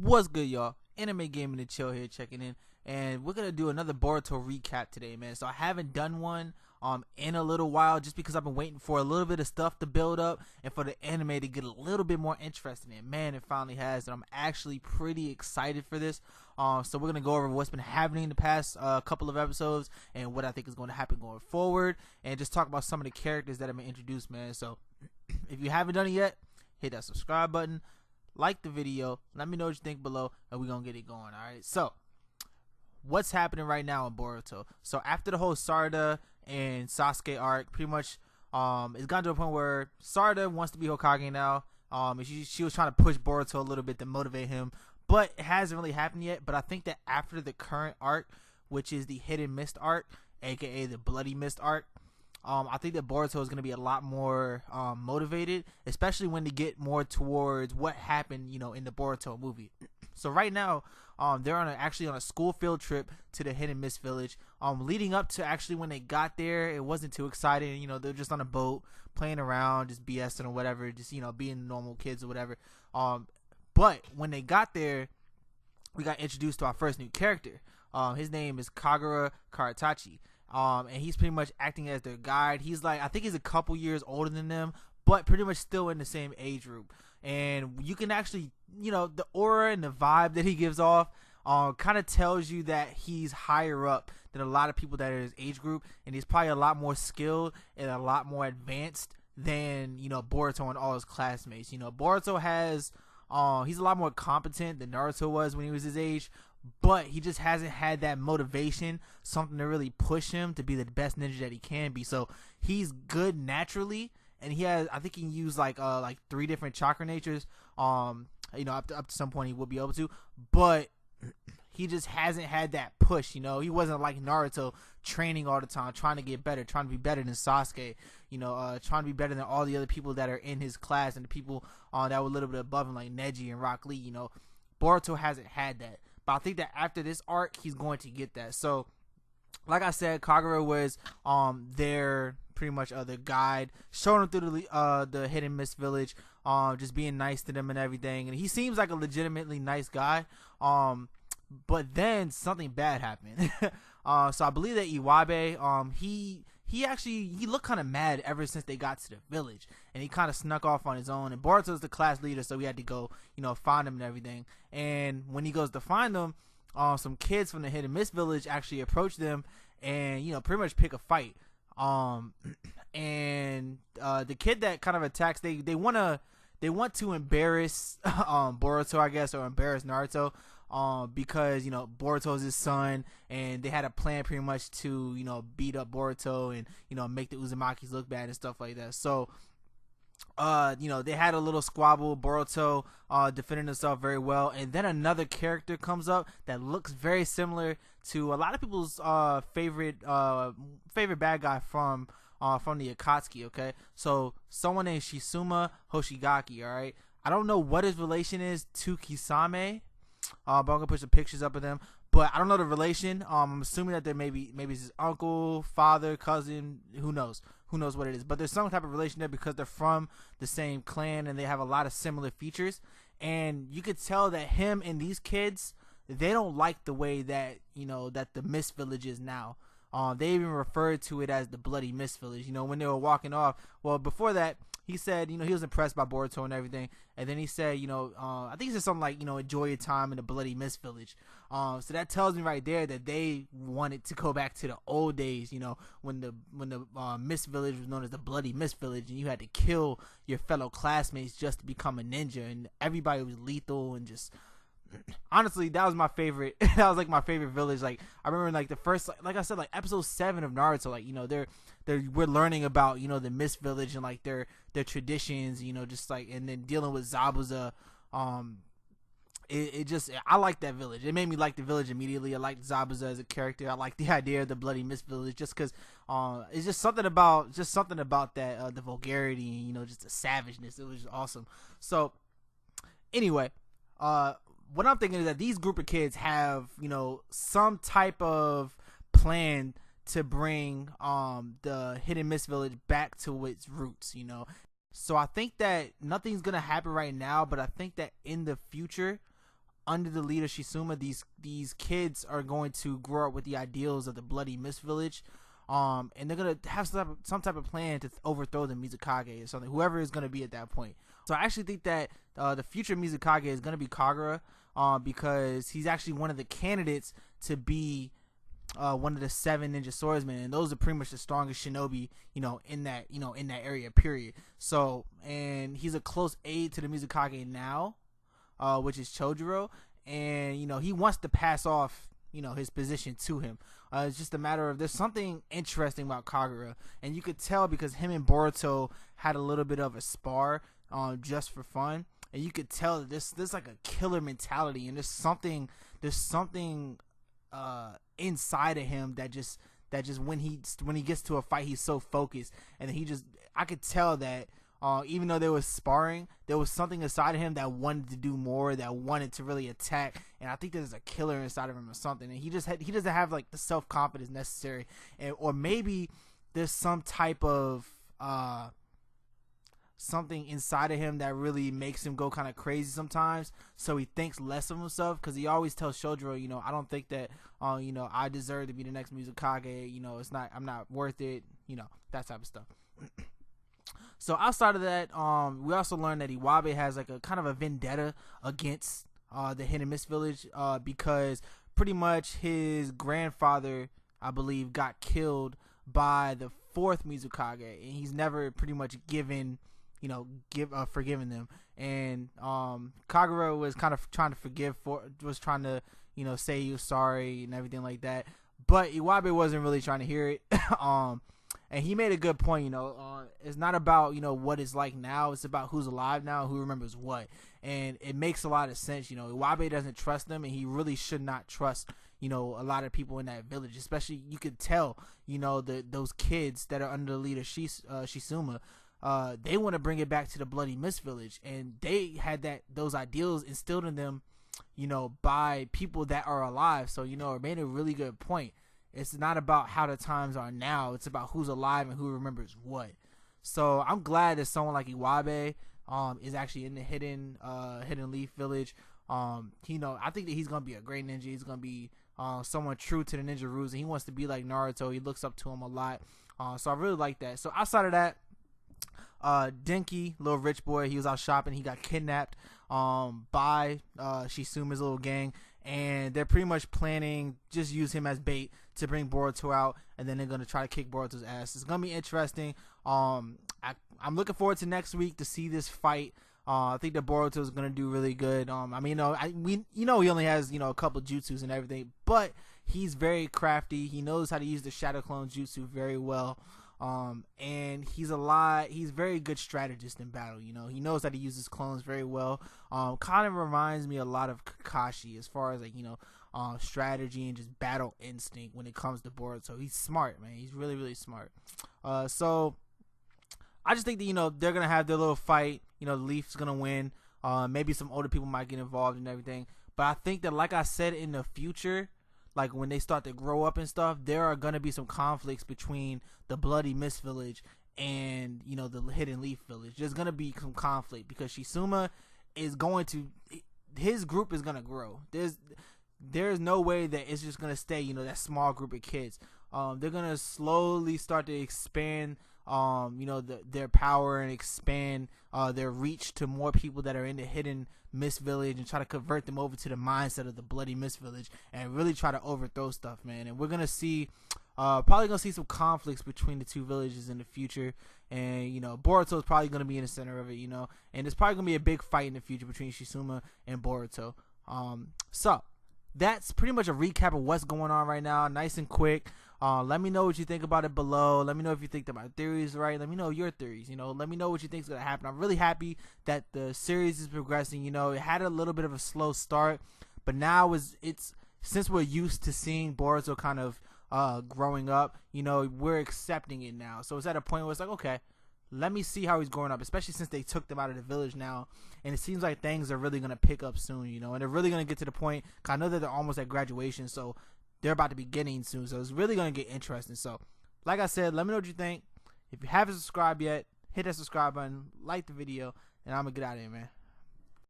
What's good, y'all? Anime Gaming and Chill here checking in, and we're gonna do another Boruto recap today, man. So I haven't done one in a little while, just because I've been waiting for a little bit of stuff to build up and for the anime to get a little bit more interesting. And man, it finally has, and I'm actually pretty excited for this. So we're gonna go over what's been happening in the past couple of episodes and what I think is going to happen going forward, and just talk about some of the characters that have been introduced, man. So if you haven't done it yet, hit that subscribe button, like the video, let me know what you think below, and we're gonna get it going. Alright, so what's happening right now in Boruto? So after the whole Sarada and Sasuke arc, pretty much it's gotten to a point where Sarada wants to be Hokage now. She was trying to push Boruto a little bit to motivate him, but it hasn't really happened yet. But I think that after the current arc, which is the Hidden Mist arc, aka the Bloody Mist arc, I think that Boruto is going to be a lot more motivated, especially when they get more towards what happened, in the Boruto movie. So right now, they're actually on a school field trip to the Hidden Mist Village. Leading up to actually when they got there, it wasn't too exciting. They're just on a boat, playing around, just BSing or whatever, just, being normal kids or whatever. But when they got there, we got introduced to our first new character. His name is Kagura Karatachi. And he's pretty much acting as their guide. I think he's a couple years older than them, but pretty much still in the same age group. And you can actually, the aura and the vibe that he gives off kind of tells you that he's higher up than a lot of people that are his age group, and he's probably a lot more skilled and a lot more advanced than, Boruto and all his classmates. Boruto has, he's a lot more competent than Naruto was when he was his age, but he just hasn't had that motivation, something to really push him to be the best ninja that he can be. So he's good naturally, and he has, I think he can use like 3 different chakra natures. Up to some point he will be able to, but he just hasn't had that push. He wasn't like Naruto, training all the time, trying to get better, trying to be better than Sasuke, trying to be better than all the other people that are in his class and the people that were a little bit above him, like Neji and Rock Lee. Boruto hasn't had that. But I think that after this arc, he's going to get that. So, like I said, Kagura was their pretty much their guide, showing them through the Hidden Mist Village, just being nice to them and everything. And he seems like a legitimately nice guy. But then something bad happened. So I believe that Iwabe, he looked kind of mad ever since they got to the village, and he kind of snuck off on his own. And Boruto's the class leader, so he had to go, find him and everything. And when he goes to find them, some kids from the Hidden Mist Village actually approach them and pretty much pick a fight. And the kid that kind of attacks, they want to embarrass Boruto, I guess, or embarrass Naruto. Because Boruto's his son, and they had a plan pretty much to beat up Boruto and make the Uzumakis look bad and stuff like that. So they had a little squabble. Boruto defended himself very well, and then another character comes up that looks very similar to a lot of people's favorite bad guy from the Akatsuki. Okay, so someone named Shizuma Hoshigaki. All right, I don't know what his relation is to Kisame. But I'm gonna put some pictures up of them. But I don't know the relation. I'm assuming that they're maybe it's his uncle, father, cousin. Who knows? Who knows what it is? But there's some type of relation there because they're from the same clan and they have a lot of similar features. And you could tell that him and these kids, they don't like the way that that the Mist Village is now. They even referred to it as the Bloody Mist Village. When they were walking off. Well, before that, he said, he was impressed by Boruto and everything. And then he said, I think he said something like, enjoy your time in the Bloody Mist Village. So that tells me right there that they wanted to go back to the old days, when the Mist Village was known as the Bloody Mist Village, and you had to kill your fellow classmates just to become a ninja, and everybody was lethal and just... Honestly, that was my favorite. That was like my favorite village. Like I remember, like the first, like I said, like episode 7 of Naruto. Like we're learning about the Mist Village and like their traditions. Just like, and then dealing with Zabuza. I like that village. It made me like the village immediately. I liked Zabuza as a character. I like the idea of the Bloody Mist Village just because it's just something about that the vulgarity, just the savageness. It was awesome. So anyway, what I'm thinking is that these group of kids have, some type of plan to bring the Hidden Mist Village back to its roots, So I think that nothing's going to happen right now, but I think that in the future, under the leader Shizuma, these kids are going to grow up with the ideals of the bloody mist village, and they're gonna have some type of plan to overthrow the mizukage or something, whoever is gonna be at that point. So I actually think that the future mizukage is gonna be Kagura, because he's actually one of the candidates to be one of the 7 ninja swordsmen, and those are pretty much the strongest shinobi, in that area, period. So, and he's a close aide to the mizukage now, which is Chojuro, and he wants to pass off his position to him. It's just a matter of, there's something interesting about Kagura, and you could tell because him and Boruto had a little bit of a spar, just for fun, and you could tell that there's like a killer mentality, and there's something inside of him that just when he gets to a fight, he's so focused, and I could tell that even though there was sparring, there was something inside of him that wanted to do more, that wanted to really attack, and I think there's a killer inside of him or something, and he doesn't have like the self-confidence necessary, or maybe there's some type of something inside of him that really makes him go kind of crazy sometimes, so he thinks less of himself, because he always tells Shojuro, I don't think that I deserve to be the next mizukage, I'm not worth it, that type of stuff. So outside of that, we also learned that Iwabe has like a kind of a vendetta against the Hidden Mist Village, because pretty much his grandfather, I believe, got killed by the 4th mizukage, and he's never pretty much forgiven them. And Kagura was kind of trying to say he was sorry and everything like that, but Iwabe wasn't really trying to hear it. And he made a good point, it's not about, what it's like now, it's about who's alive now, who remembers what. And it makes a lot of sense, Iwabe doesn't trust them, and he really should not trust, a lot of people in that village, especially, you could tell, those kids that are under the leader Shizuma, they want to bring it back to the Bloody Mist Village, and they had those ideals instilled in them, by people that are alive. So, it made a really good point. It's not about how the times are now. It's about who's alive and who remembers what. So I'm glad that someone like Iwabe is actually in the Hidden Leaf Village. I think that he's gonna be a great ninja. He's gonna be someone true to the ninja rules, and he wants to be like Naruto. He looks up to him a lot. So I really like that. So outside of that, Denki, little rich boy, he was out shopping. He got kidnapped by Shizuma's little gang, and they're pretty much planning just use him as bait to bring Boruto out, and then they're gonna try to kick Boruto's ass. It's gonna be interesting. I'm looking forward to next week to see this fight. I think that Boruto is gonna do really good. He only has a couple jutsus and everything, but he's very crafty. He knows how to use the Shadow Clone jutsu very well. And he's very good strategist in battle. He knows how to use his clones very well. Kind of reminds me a lot of Kakashi as far as strategy and just battle instinct when it comes to Boruto. He's smart, man. He's really, really smart. So I just think that, they're going to have their little fight. The Leaf's going to win. Maybe some older people might get involved and everything. But I think that, like I said, in the future, like when they start to grow up and stuff, there are going to be some conflicts between the Bloody Mist Village and, the Hidden Leaf Village. There's going to be some conflict because Shizuma is his group is going to grow. There's no way that it's just going to stay, that small group of kids. They're going to slowly start to expand, their power and expand their reach to more people that are in the Hidden Mist Village, and try to convert them over to the mindset of the Bloody Mist Village and really try to overthrow stuff, man. And we're going to see, probably going to see some conflicts between the two villages in the future. And, Boruto is probably going to be in the center of it, and it's probably going to be a big fight in the future between Shizuma and Boruto. So that's pretty much a recap of what's going on right now. Nice and quick. Let me know what you think about it below. Let me know if you think that my theory is right. Let me know your theories. Let me know what you think is going to happen. I'm really happy that the series is progressing. It had a little bit of a slow start, but now it's since we're used to seeing Boruto kind of growing up, we're accepting it now. So it's at a point where it's like, okay, let me see how he's growing up, especially since they took them out of the village now. And it seems like things are really going to pick up soon, and they're really going to get to the point. I know that they're almost at graduation, so they're about to be getting soon. So it's really going to get interesting. So like I said, let me know what you think. If you haven't subscribed yet, hit that subscribe button, like the video, and I'm going to get out of here, man.